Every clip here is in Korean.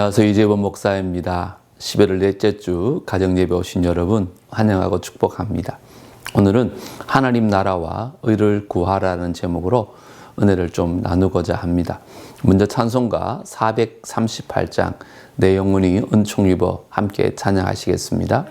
안녕하세요. 이재범 목사입니다. 11월 넷째 주 가정예배 오신 여러분 환영하고 축복합니다. 오늘은 하나님 나라와 의를 구하라는 제목으로 은혜를 좀 나누고자 합니다. 먼저 찬송가 438장 내 영혼이 은총 입어 함께 찬양하시겠습니다.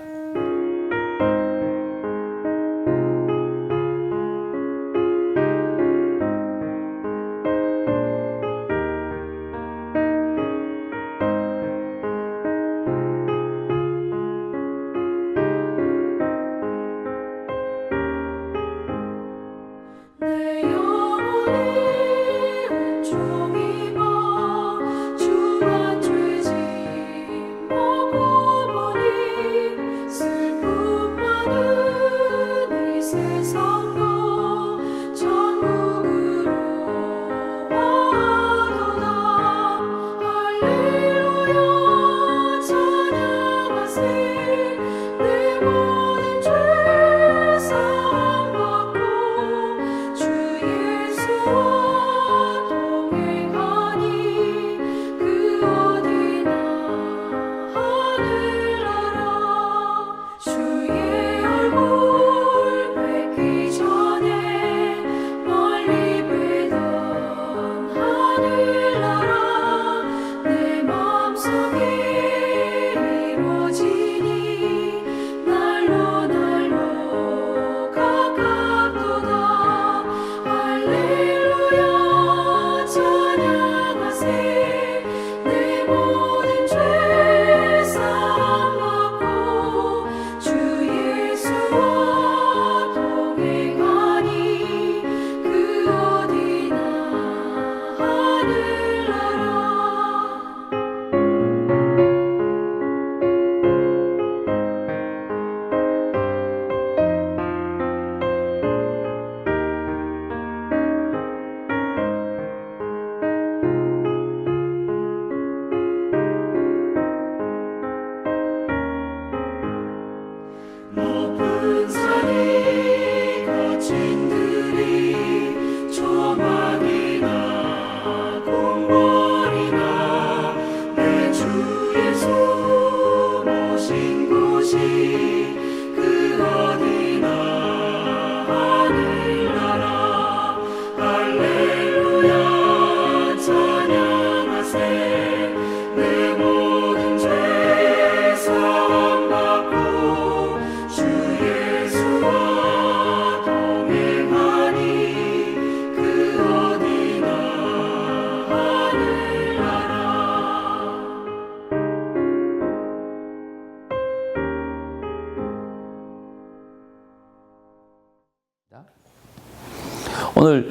오늘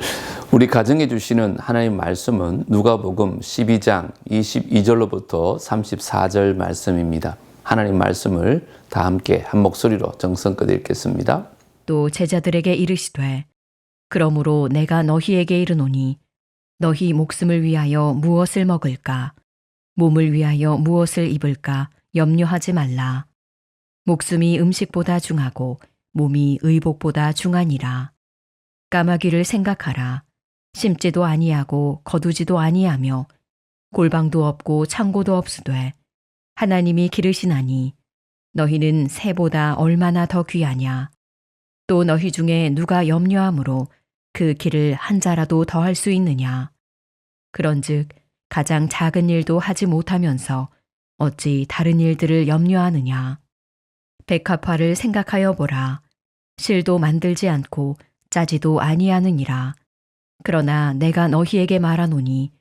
우리 가정에 주시는 하나님 말씀은 누가복음 12장 22절로부터 34절 말씀입니다. 하나님 말씀을 다 함께 한 목소리로 정성껏 읽겠습니다. 또 제자들에게 이르시되 그러므로 내가 너희에게 이르노니 너희 목숨을 위하여 무엇을 먹을까 몸을 위하여 무엇을 입을까 염려하지 말라. 목숨이 음식보다 중하고 몸이 의복보다 중하니라. 까마귀를 생각하라. 심지도 아니하고 거두지도 아니하며 골방도 없고 창고도 없으되 하나님이 기르시나니 너희는 새보다 얼마나 더 귀하냐. 또 너희 중에 누가 염려함으로 그 길을 한 자라도 더할 수 있느냐. 그런즉 가장 작은 일도 하지 못하면서 어찌 다른 일들을 염려하느냐. 백합화를 생각하여 보라. 실도 만들지 않고 짜지도 아니하느니라. 그러나 내가 너희에게 말하노니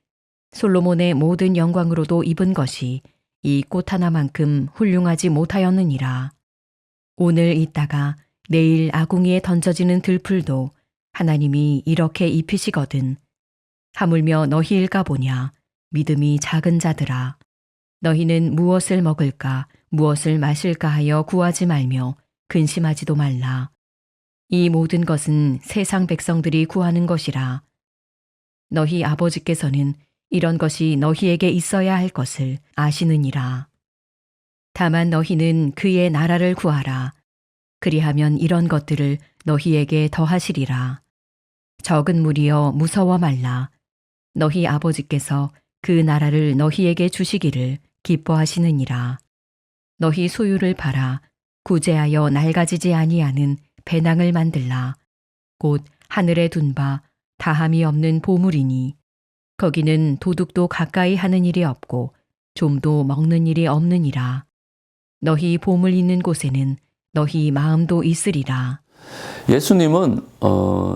솔로몬의 모든 영광으로도 입은 것이 이 꽃 하나만큼 훌륭하지 못하였느니라. 오늘 있다가 내일 아궁이에 던져지는 들풀도 하나님이 이렇게 입히시거든. 하물며 너희일까 보냐. 믿음이 작은 자들아. 너희는 무엇을 먹을까 무엇을 마실까 하여 구하지 말며 근심하지도 말라. 이 모든 것은 세상 백성들이 구하는 것이라. 너희 아버지께서는 이런 것이 너희에게 있어야 할 것을 아시느니라. 다만 너희는 그의 나라를 구하라. 그리하면 이런 것들을 너희에게 더하시리라. 적은 무리여 무서워 말라. 너희 아버지께서 그 나라를 너희에게 주시기를 기뻐하시느니라. 너희 소유를 팔아 구제하여 낡아지지 아니하는 배낭을 만들라. 곧 하늘에 둔 바 다함이 없는 보물이니 거기는 도둑도 가까이 하는 일이 없고 좀도 먹는 일이 없느니라. 너희 보물 있는 곳에는 너희 마음도 있으리라. 예수님은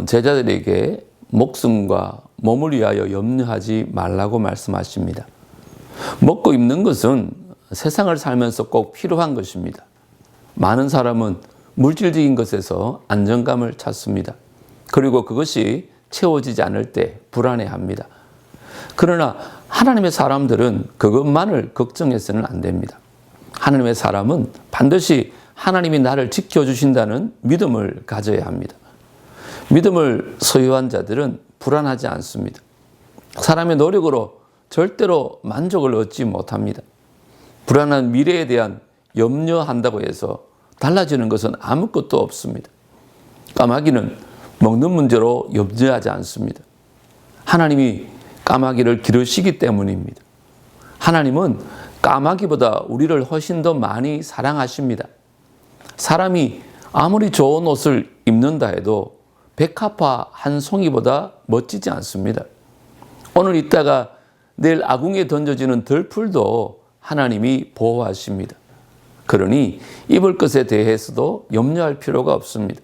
제자들에게 목숨과 몸을 위하여 염려하지 말라고 말씀하십니다. 먹고 입는 것은 세상을 살면서 꼭 필요한 것입니다. 많은 사람은 물질적인 것에서 안정감을 찾습니다. 그리고 그것이 채워지지 않을 때 불안해합니다. 그러나 하나님의 사람들은 그것만을 걱정해서는 안 됩니다. 하나님의 사람은 반드시 하나님이 나를 지켜주신다는 믿음을 가져야 합니다. 믿음을 소유한 자들은 불안하지 않습니다. 사람의 노력으로 절대로 만족을 얻지 못합니다. 불안한 미래에 대한 염려한다고 해서 달라지는 것은 아무것도 없습니다. 까마귀는 먹는 문제로 염려하지 않습니다. 하나님이 까마귀를 기르시기 때문입니다. 하나님은 까마귀보다 우리를 훨씬 더 많이 사랑하십니다. 사람이 아무리 좋은 옷을 입는다 해도 백합화 한 송이보다 멋지지 않습니다. 오늘 있다가 내일 아궁이에 던져지는 들풀도 하나님이 보호하십니다. 그러니 입을 것에 대해서도 염려할 필요가 없습니다.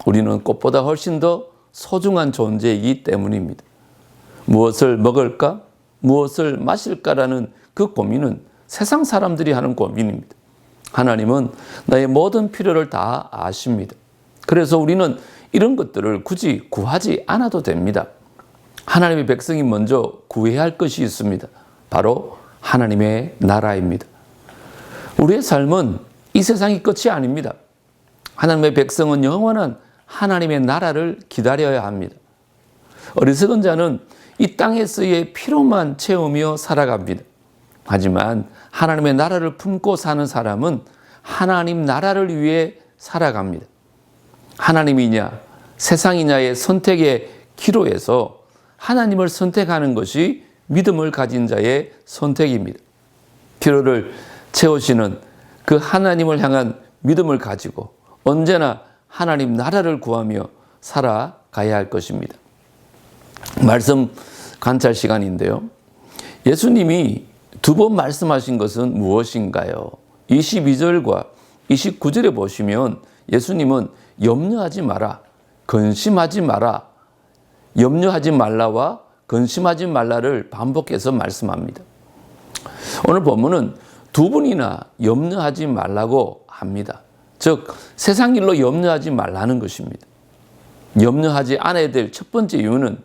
우리는 꽃보다 훨씬 더 소중한 존재이기 때문입니다. 무엇을 먹을까? 무엇을 마실까라는 그 고민은 세상 사람들이 하는 고민입니다. 하나님은 나의 모든 필요를 다 아십니다. 그래서 우리는 이런 것들을 굳이 구하지 않아도 됩니다. 하나님의 백성이 먼저 구해야 할 것이 있습니다. 바로 하나님의 나라입니다. 우리의 삶은 이 세상이 끝이 아닙니다. 하나님의 백성은 영원한 하나님의 나라를 기다려야 합니다. 어리석은 자는 이 땅에서의 피로만 채우며 살아갑니다. 하지만 하나님의 나라를 품고 사는 사람은 하나님 나라를 위해 살아갑니다. 하나님이냐 세상이냐의 선택의 기로에서 하나님을 선택하는 것이 믿음을 가진 자의 선택입니다. 피로를 채우시는 그 하나님을 향한 믿음을 가지고 언제나 하나님 나라를 구하며 살아가야 할 것입니다. 말씀 관찰 시간인데요. 예수님이 두 번 말씀하신 것은 무엇인가요? 22절과 29절에 보시면 예수님은 염려하지 마라, 근심하지 마라, 염려하지 말라와 근심하지 말라를 반복해서 말씀합니다. 오늘 본문은 두 분이나 염려하지 말라고 합니다. 즉 세상 일로 염려하지 말라는 것입니다. 염려하지 않아야 될 첫 번째 이유는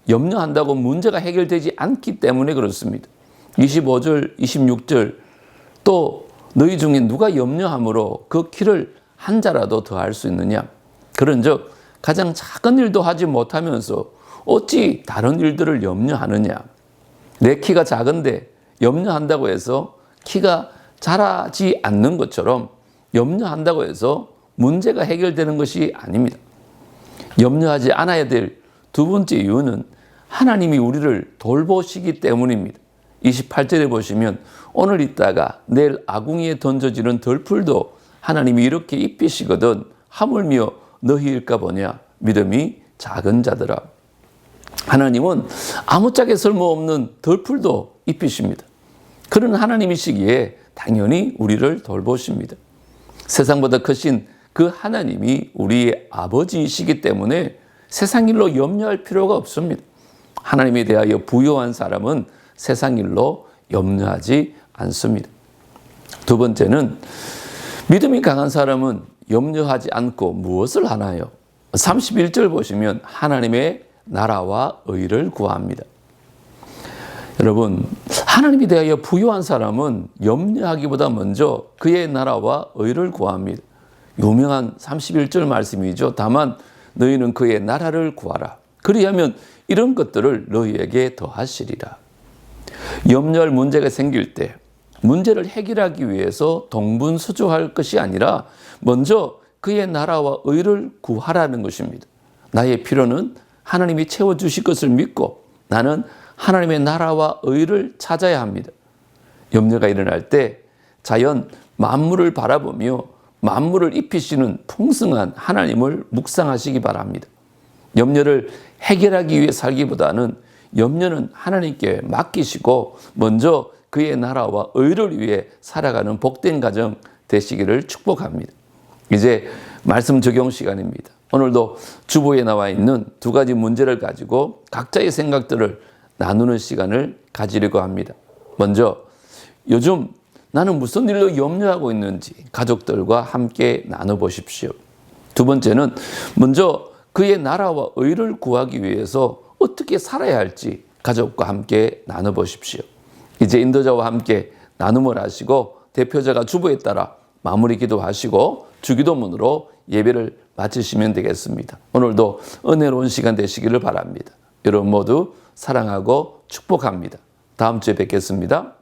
염려한다고 문제가 해결되지 않기 때문에 그렇습니다. 25절, 26절 또 너희 중에 누가 염려함으로 그 키를 한 자라도 더할 수 있느냐? 그런즉 가장 작은 일도 하지 못하면서 어찌 다른 일들을 염려하느냐? 내 키가 작은데 염려한다고 해서 키가 자라지 않는 것처럼 염려한다고 해서 문제가 해결되는 것이 아닙니다. 염려하지 않아야 될 두 번째 이유는 하나님이 우리를 돌보시기 때문입니다. 28절에 보시면 오늘 있다가 내일 아궁이에 던져지는 덜풀도 하나님이 이렇게 입히시거든 하물며 너희일까 보냐 믿음이 작은 자들아. 하나님은 아무짝에 쓸모없는 덜풀도 입히십니다. 그런 하나님이시기에 당연히 우리를 돌보십니다. 세상보다 크신 그 하나님이 우리의 아버지이시기 때문에 세상 일로 염려할 필요가 없습니다. 하나님에 대하여 부요한 사람은 세상 일로 염려하지 않습니다. 두 번째는 믿음이 강한 사람은 염려하지 않고 무엇을 하나요? 31절 보시면 하나님의 나라와 의를 구합니다. 여러분, 하나님에 대하여 부요한 사람은 염려하기보다 먼저 그의 나라와 의를 구합니다. 유명한 31절 말씀이죠. 다만 너희는 그의 나라를 구하라. 그리하면 이런 것들을 너희에게 더하시리라. 염려할 문제가 생길 때 문제를 해결하기 위해서 동분서주할 것이 아니라 먼저 그의 나라와 의를 구하라는 것입니다. 나의 필요는 하나님이 채워주실 것을 믿고 나는 하나님의 나라와 의를 찾아야 합니다. 염려가 일어날 때 자연 만물을 바라보며 만물을 입히시는 풍성한 하나님을 묵상하시기 바랍니다. 염려를 해결하기 위해 살기보다는 염려는 하나님께 맡기시고 먼저 그의 나라와 의를 위해 살아가는 복된 가정 되시기를 축복합니다. 이제 말씀 적용 시간입니다. 오늘도 주보에 나와 있는 두 가지 문제를 가지고 각자의 생각들을 나누는 시간을 가지려고 합니다. 먼저 요즘 나는 무슨 일로 염려하고 있는지 가족들과 함께 나눠보십시오. 두 번째는 먼저 그의 나라와 의를 구하기 위해서 어떻게 살아야 할지 가족과 함께 나눠보십시오. 이제 인도자와 함께 나눔을 하시고 대표자가 주보에 따라 마무리 기도하시고 주기도문으로 예배를 마치시면 되겠습니다. 오늘도 은혜로운 시간 되시기를 바랍니다. 여러분 모두 사랑하고 축복합니다. 다음 주에 뵙겠습니다.